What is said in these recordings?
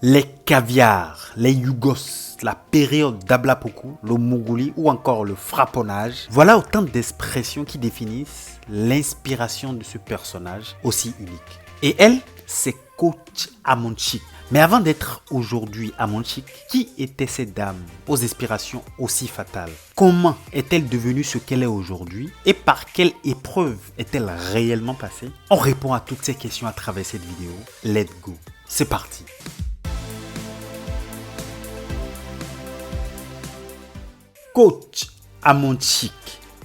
les caviars, les Yougos, la période d'Ablapoku, le Mougouli ou encore le frapponnage. Voilà autant d'expressions qui définissent l'inspiration de ce personnage aussi unique. Et elle, c'est Coach Amonchik. Mais avant d'être aujourd'hui Amonchik, qui était cette dame aux inspirations aussi fatales? Comment est-elle devenue ce qu'elle est aujourd'hui? Et par quelle épreuve est-elle réellement passée? On répond à toutes ces questions à travers cette vidéo. Let's go. C'est parti. Coach Amonchik,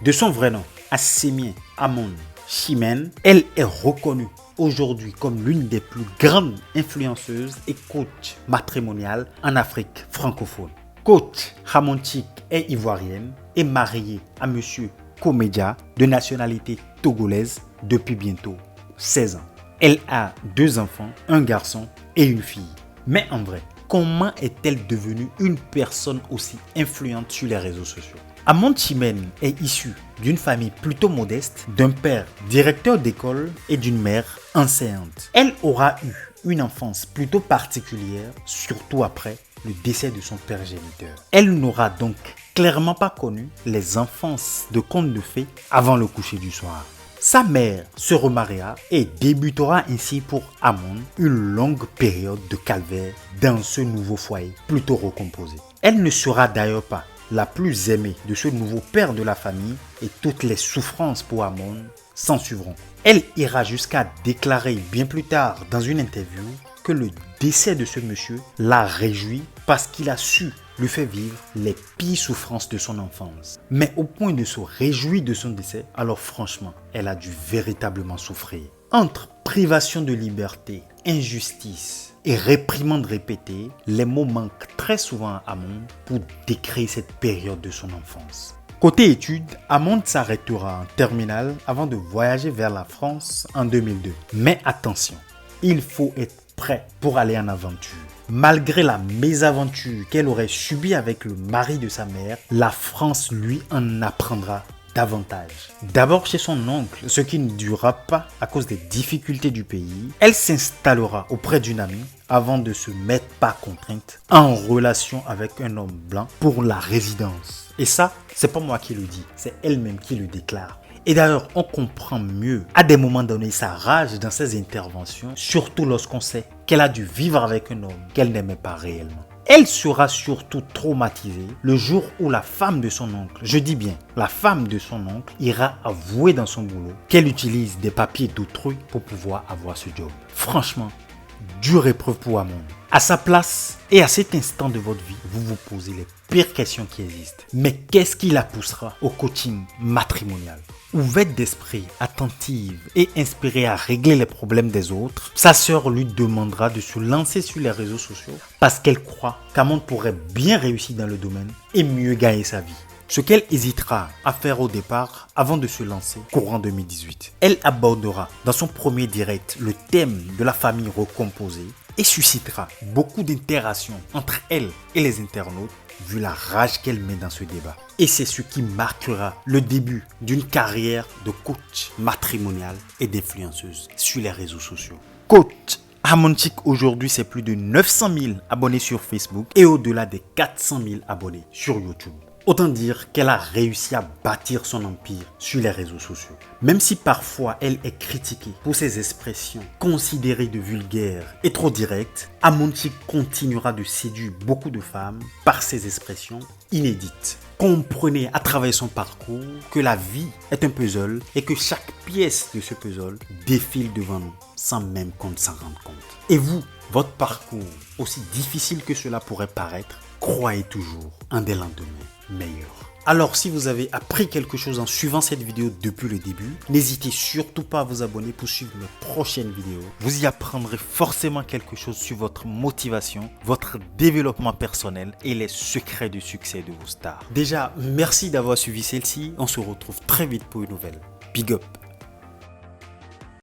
de son vrai nom, Assémien Amon Chimène, elle est reconnue aujourd'hui comme l'une des plus grandes influenceuses et coach matrimoniales en Afrique francophone. Coach Amonchik est ivoirienne et mariée à monsieur Komedia de nationalité togolaise depuis bientôt 16 ans. Elle a 2 enfants, un garçon et une fille. Mais en vrai, comment est-elle devenue une personne aussi influente sur les réseaux sociaux? Amon Chimène est issue d'une famille plutôt modeste, d'un père directeur d'école et d'une mère enseignante. Elle aura eu une enfance plutôt particulière, surtout après le décès de son père géniteur. Elle n'aura donc clairement pas connu les enfances de contes de fées avant le coucher du soir. Sa mère se remaria et débutera ainsi pour Amon une longue période de calvaire dans ce nouveau foyer plutôt recomposé. Elle ne sera d'ailleurs pas la plus aimée de ce nouveau père de la famille et toutes les souffrances pour Amon s'en suivront. Elle ira jusqu'à déclarer bien plus tard dans une interview que le décès de ce monsieur l'a réjoui parce qu'il a su lui faire vivre les pires souffrances de son enfance. Mais au point de se réjouir de son décès, alors franchement, elle a dû véritablement souffrir. Entre privation de liberté, injustice et réprimandes répétées, les mots manquent très souvent à Amon pour décrire cette période de son enfance. Côté études, Amon s'arrêtera en terminale avant de voyager vers la France en 2002. Mais attention, il faut être prêt pour aller en aventure. Malgré la mésaventure qu'elle aurait subie avec le mari de sa mère, la France lui en apprendra davantage. D'abord chez son oncle, ce qui ne durera pas à cause des difficultés du pays. Elle s'installera auprès d'une amie avant de se mettre par contrainte en relation avec un homme blanc pour la résidence. Et ça, c'est pas moi qui le dis, c'est elle-même qui le déclare. Et d'ailleurs, on comprend mieux à des moments donnés sa rage dans ses interventions, surtout lorsqu'on sait qu'elle a dû vivre avec un homme qu'elle n'aimait pas réellement. Elle sera surtout traumatisée le jour où la femme de son oncle, je dis bien la femme de son oncle, ira avouer dans son boulot qu'elle utilise des papiers d'autrui pour pouvoir avoir ce job. Franchement, dure épreuve pour Amon. À sa place et à cet instant de votre vie, vous vous posez les pires questions qui existent. Mais qu'est-ce qui la poussera au coaching matrimonial? Ouverte d'esprit, attentive et inspirée à régler les problèmes des autres, sa sœur lui demandera de se lancer sur les réseaux sociaux parce qu'elle croit qu'Amon pourrait bien réussir dans le domaine et mieux gagner sa vie. Ce qu'elle hésitera à faire au départ avant de se lancer courant 2018. Elle abordera dans son premier direct le thème de la famille recomposée et suscitera beaucoup d'interactions entre elle et les internautes vu la rage qu'elle met dans ce débat. Et c'est ce qui marquera le début d'une carrière de coach matrimonial et d'influenceuse sur les réseaux sociaux. Coach Amonchik aujourd'hui, c'est plus de 900 000 abonnés sur Facebook et au-delà des 400 000 abonnés sur YouTube. Autant dire qu'elle a réussi à bâtir son empire sur les réseaux sociaux. Même si parfois elle est critiquée pour ses expressions considérées de vulgaires et trop directes, Amonchik continuera de séduire beaucoup de femmes par ses expressions inédites. Comprenez à travers son parcours que la vie est un puzzle et que chaque pièce de ce puzzle défile devant nous sans même qu'on s'en rende compte. Et vous, votre parcours, aussi difficile que cela pourrait paraître, croyez toujours en des lendemains meilleurs. Alors si vous avez appris quelque chose en suivant cette vidéo depuis le début, n'hésitez surtout pas à vous abonner pour suivre mes prochaines vidéos. Vous y apprendrez forcément quelque chose sur votre motivation, votre développement personnel et les secrets du succès de vos stars. Déjà, merci d'avoir suivi celle-ci. On se retrouve très vite pour une nouvelle. Big up!